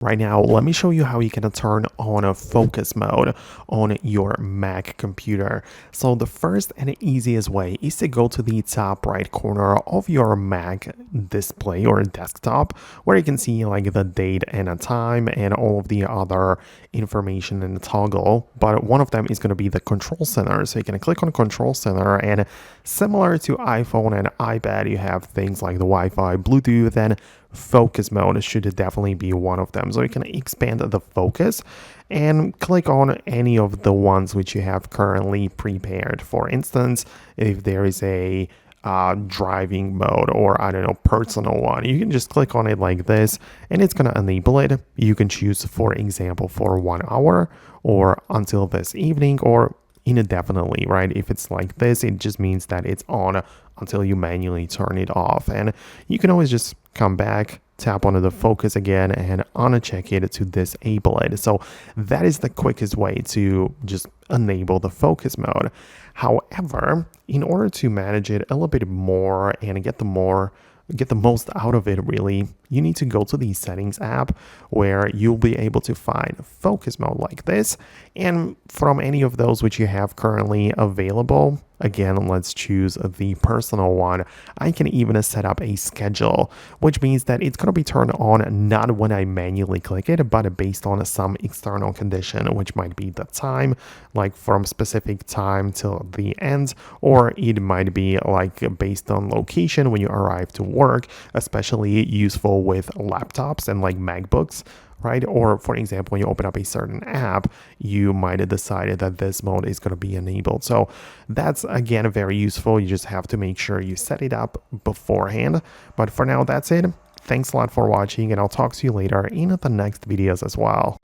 Right now, let me show you how you can turn on a focus mode on your Mac computer. So the first and easiest way is to go to the top right corner of your Mac display or desktop, where you can see like the date and a time and all of the other information in the toggle. But one of them is going to be the control center. So you can click on control center, and similar to iPhone and iPad, you have things like the Wi-Fi, Bluetooth, and focus mode should definitely be one of them. So you can expand the focus and click on any of the ones which you have currently prepared. For instance, if there is a driving mode, or I don't know, personal one, you can just click on it like this and it's going to enable it. You can choose, for example, for 1 hour or until this evening or indefinitely, right? If it's like this, it just means that it's on until you manually turn it off. And you can always just come back, tap onto the focus again, and uncheck it to disable it. So that is the quickest way to just enable the focus mode. However, in order to manage it a little bit more and get the most out of it, really, you need to go to the settings app, where you'll be able to find focus mode like this. And from any of those which you have currently available, again, let's choose the personal one. I can even set up a schedule, which means that it's going to be turned on not when I manually click it, but based on some external condition, which might be the time, like from specific time till the end, or it might be like based on location when you arrive to work, especially useful with laptops and like MacBooks, right? Or for example, when you open up a certain app, you might have decided that this mode is going to be enabled. So that's, again, very useful. You just have to make sure you set it up beforehand. But for now, that's it. Thanks a lot for watching, and I'll talk to you later in the next videos as well.